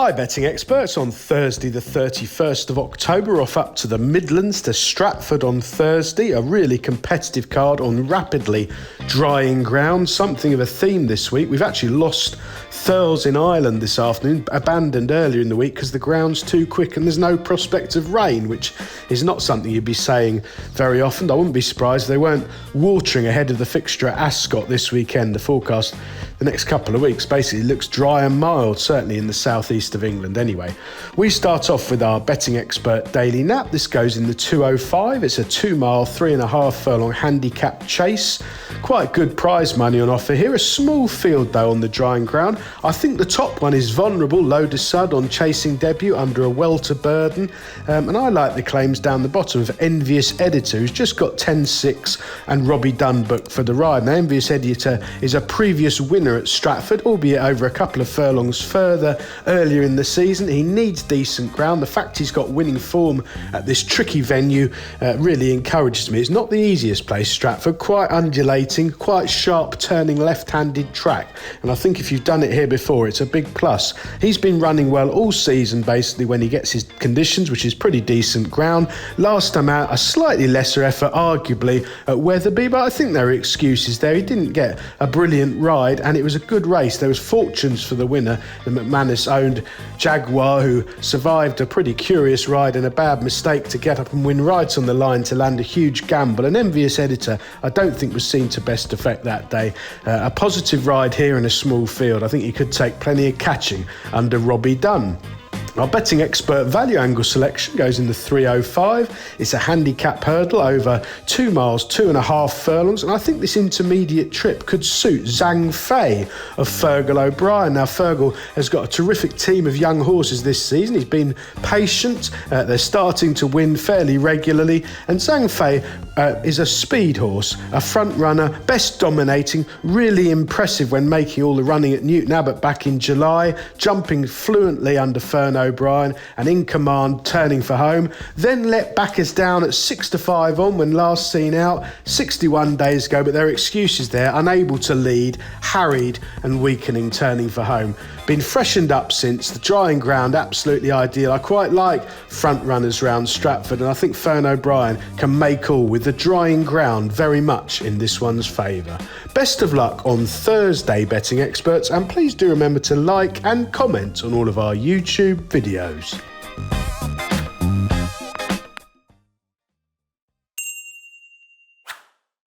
Hi betting experts. On Thursday the 31st of October, off up to the Midlands to Stratford on Thursday, a really competitive card on rapidly drying ground, something of a theme this week. We've actually lost Thurles in Ireland this afternoon, abandoned earlier in the week because the ground's too quick and there's no prospect of rain, which is not something you'd be saying very often. I wouldn't be surprised if they weren't watering ahead of the fixture at Ascot this weekend. The forecast the next couple of weeks basically looks dry and mild, certainly in the southeast of England anyway. We start off with our betting expert daily nap. This goes in the 205. It's a 2 mile, 3.5 furlong handicap chase. Quite good prize money on offer here. A small field though on the drying ground. I think the top one is Vulnerable, Low de Sud on chasing debut under a welter burden. And I like the claims down the bottom of Envious Editor, who's just got 10-6 and Robbie Dunn booked for the ride. Now, Envious Editor is a previous winner at Stratford, albeit over a couple of furlongs further earlier in the season. He needs decent ground. The fact he's got winning form at this tricky venue really encourages me. It's not the easiest place, Stratford, quite undulating, quite sharp turning left-handed track, and I think if you've done it here before, it's a big plus. He's been running well all season basically when he gets his conditions, which is pretty decent ground. Last time out, a slightly lesser effort arguably at Wetherby, but I think there are excuses there. He didn't get a brilliant ride and it was a good race. There was fortunes for the winner, the McManus owned Jaguar, who survived a pretty curious ride and a bad mistake to get up and win rides on the line to land a huge gamble. An Envious Editor I don't think was seen to best effect that day. A positive ride here in a small field. I think he could take plenty of catching under Robbie Dunn. Our betting expert value angle selection goes in the 305. It's a handicap hurdle over 2 miles, 2.5 furlongs, and I think this intermediate trip could suit Zhang Fei of Fergal O'Brien. Now, Fergal has got a terrific team of young horses this season. He's been patient. They're starting to win fairly regularly, and Zhang Fei is a speed horse, a front runner, best dominating, really impressive when making all the running at Newton Abbot back in July, jumping fluently under Fern O'Brien and in command, turning for home. Then let backers down at 6-5 on when last seen out 61 days ago, but there are excuses there. Unable to lead, harried and weakening, turning for home. Been freshened up since. The drying ground absolutely ideal. I quite like front runners round Stratford, and I think Fern O'Brien can make all with the drying ground very much in this one's favour. Best of luck on Thursday, betting experts, and please do remember to like and comment on all of our YouTube videos.